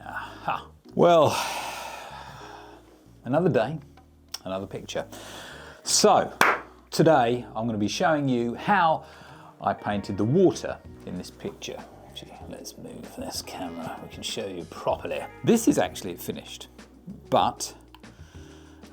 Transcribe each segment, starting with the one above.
Aha. Well, another day, another picture. So, today I'm going to be showing you how I painted the water in this picture. Actually, let's move this camera, we can show you properly. This is actually finished, but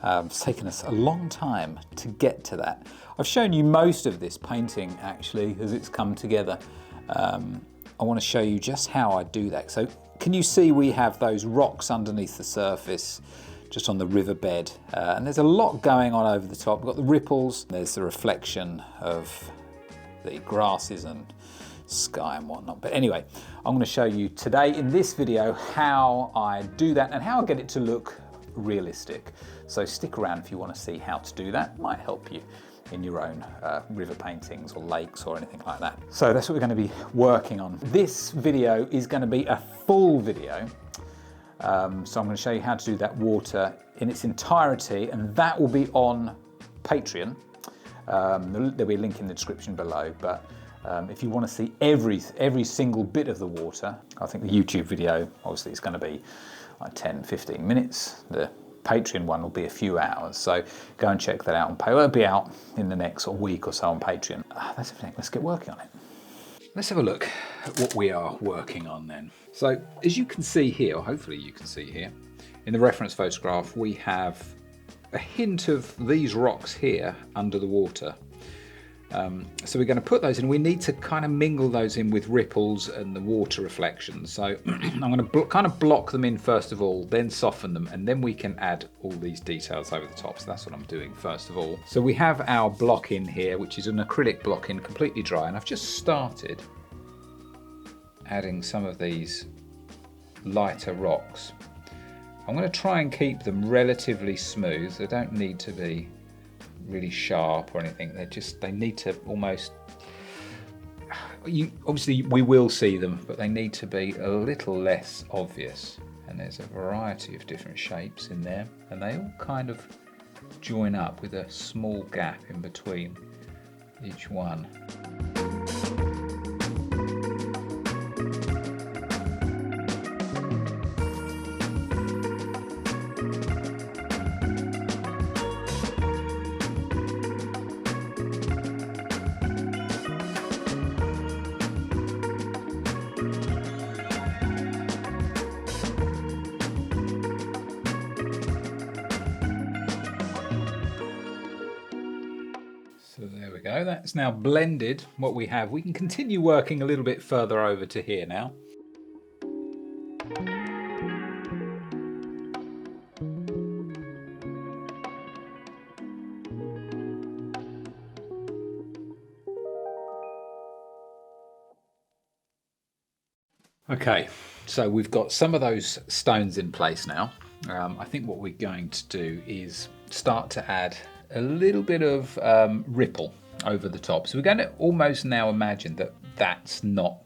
it's taken us a long time to get to that. I've shown you most of this painting actually as it's come together. I want to show you just how I do that. So can you see we have those rocks underneath the surface, just on the riverbed, and there's a lot going on over the top. We've got the ripples, there's the reflection of the grasses and sky and whatnot. But anyway, I'm going to show you today in this video how I do that and how I get it to look realistic. So stick around if you want to see how to do that. It might help you in your own river paintings or lakes or anything like that. So that's what we're going to be working on. This video is going to be a full video. So I'm going to show you how to do that water in its entirety, and that will be on Patreon. There'll be a link in the description below, but if you want to see every single bit of the water, I think the YouTube video obviously is going to be like 10-15 minutes. The Patreon one will be a few hours, so go and check that out on Patreon. It'll be out in the next week or so on Patreon. That's everything. Let's get working on it. Let's have a look at what we are working on then. So as you can see here, or hopefully you can see here, in the reference photograph we have a hint of these rocks here under the water. So we're going to put those in. We need to kind of mingle those in with ripples and the water reflections. So I'm going to kind of block them in first of all, then soften them, and then we can add all these details over the top. So that's what I'm doing first of all. So we have our block in here, which is an acrylic block in, completely dry, and I've just started adding some of these lighter rocks. I'm going to try and keep them relatively smooth. They don't need to be really sharp or anything. They need to almost, obviously we will see them, but they need to be a little less obvious. And there's a variety of different shapes in there, and they all kind of join up with a small gap in between each one. So there we go, that's now blended what we have. We can continue working a little bit further over to here now. Okay, so we've got some of those stones in place now. I think what we're going to do is start to add a little bit of ripple over the top. So we're going to almost now imagine that that's not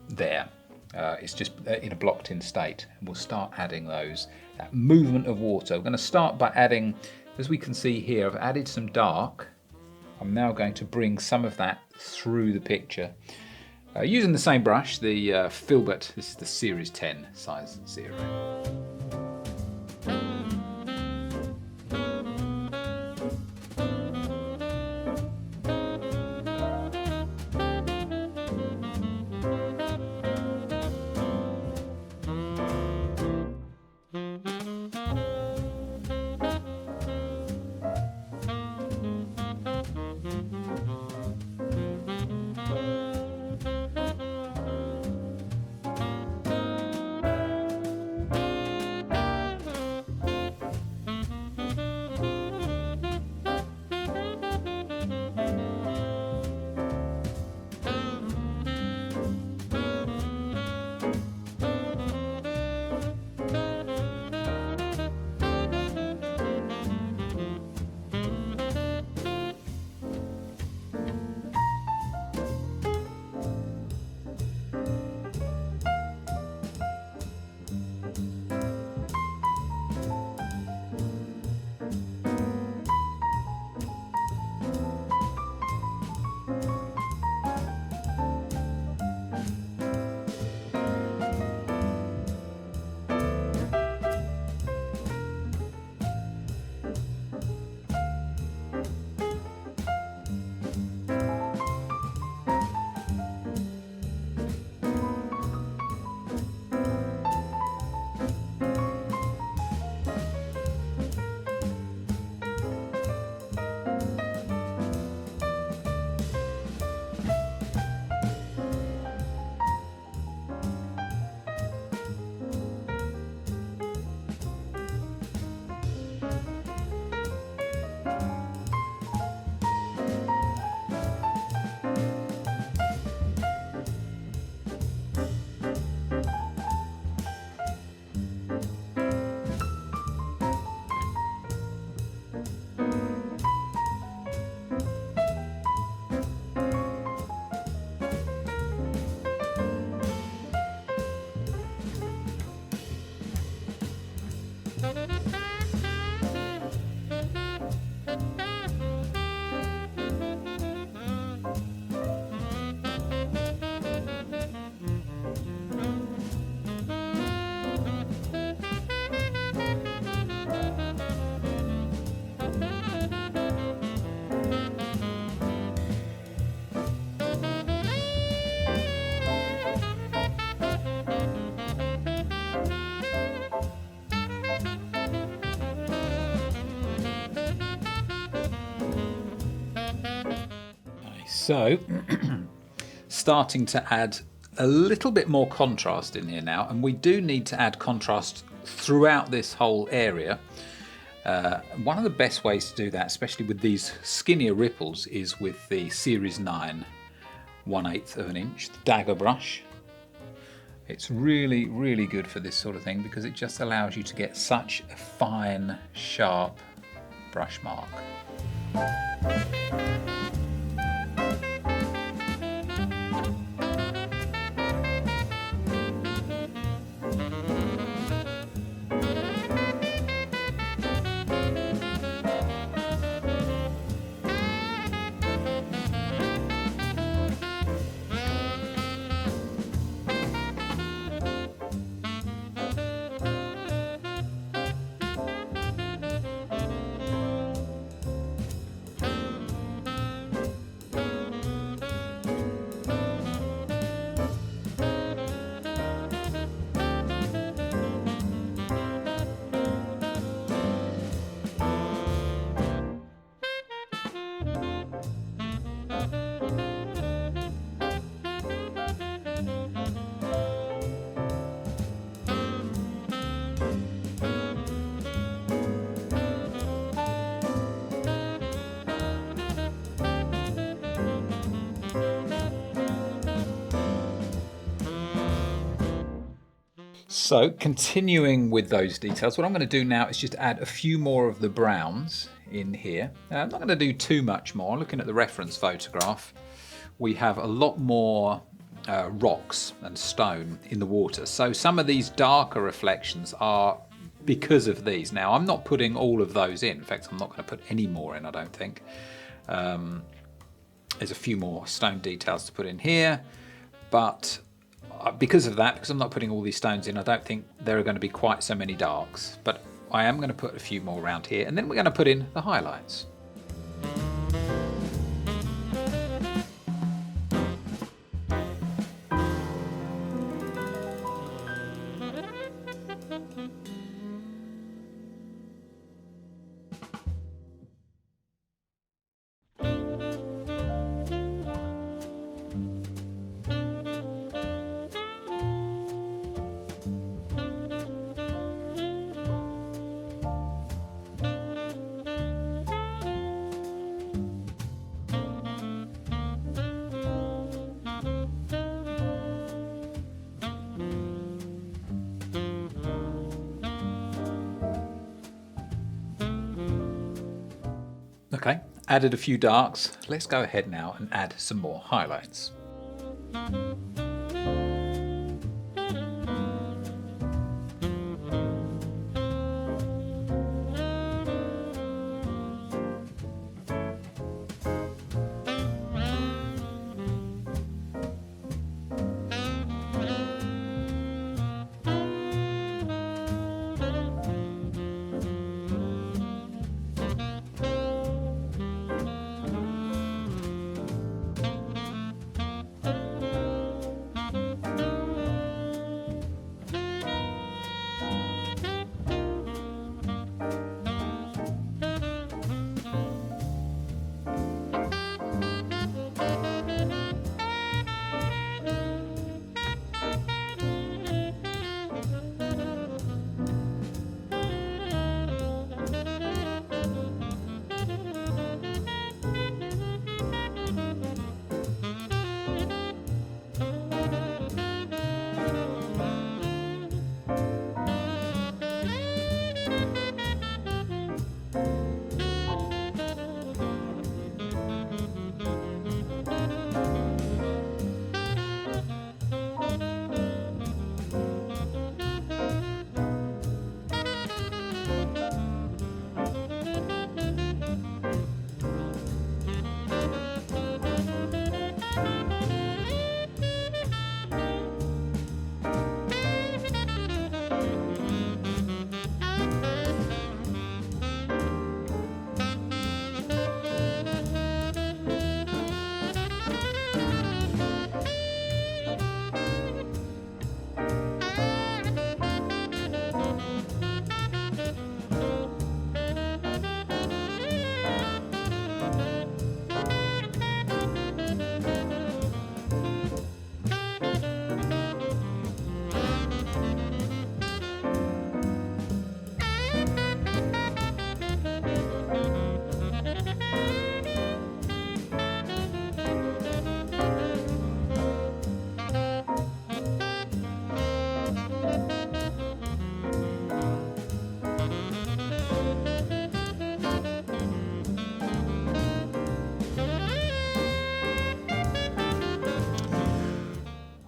there. It's just in a blocked in state. And we'll start adding that movement of water. We're going to start by adding, as we can see here, I've added some dark. I'm now going to bring some of that through the picture. Using the same brush, the Filbert, this is the Series 10 size 0. So, starting to add a little bit more contrast in here now, and we do need to add contrast throughout this whole area. One of the best ways to do that, especially with these skinnier ripples, is with the Series 9 1/8 of an inch dagger brush. It's really, really good for this sort of thing because it just allows you to get such a fine, sharp brush mark. So continuing with those details, what I'm going to do now is just add a few more of the browns in here. I'm not going to do too much more. Looking at the reference photograph, we have a lot more rocks and stone in the water. So some of these darker reflections are because of these. Now I'm not putting all of those in. In fact, I'm not going to put any more in, I don't think. There's a few more stone details to put in here, but because of that, because I'm not putting all these stones in, I don't think there are going to be quite so many darks, but I am going to put a few more around here, and then we're going to put in the highlights. Okay, added a few darks. Let's go ahead now and add some more highlights.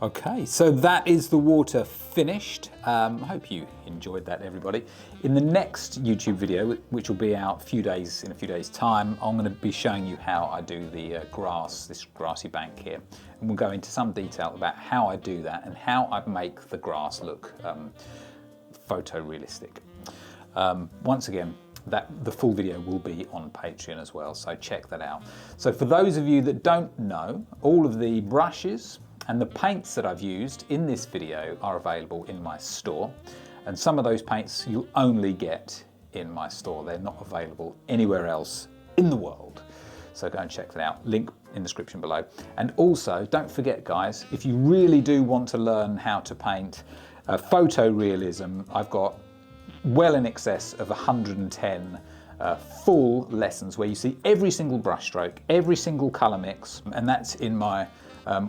Okay, so that is the water finished. I hope you enjoyed that, everybody. In the next YouTube video, which will be out in a few days' time, I'm going to be showing you how I do the grass, this grassy bank here. And we'll go into some detail about how I do that and how I make the grass look photorealistic. Once again, the full video will be on Patreon as well, so check that out. So for those of you that don't know, all of the brushes and the paints that I've used in this video are available in my store. And some of those paints you'll only get in my store. They're not available anywhere else in the world. So go and check that out. Link in the description below. And also, don't forget guys, if you really do want to learn how to paint photorealism, I've got well in excess of 110 full lessons where you see every single brush stroke, every single color mix, and that's in my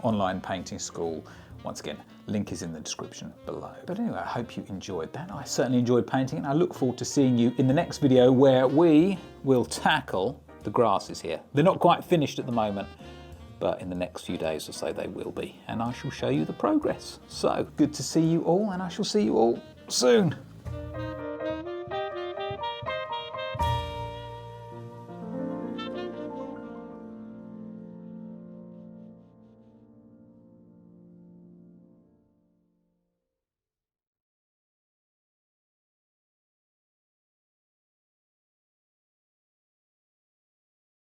online painting school. Once again, link is in the description below. But anyway, I hope you enjoyed that. I certainly enjoyed painting, and I look forward to seeing you in the next video where we will tackle the grasses here. They're not quite finished at the moment, but in the next few days or so they will be, and I shall show you the progress. So good to see you all, and I shall see you all soon.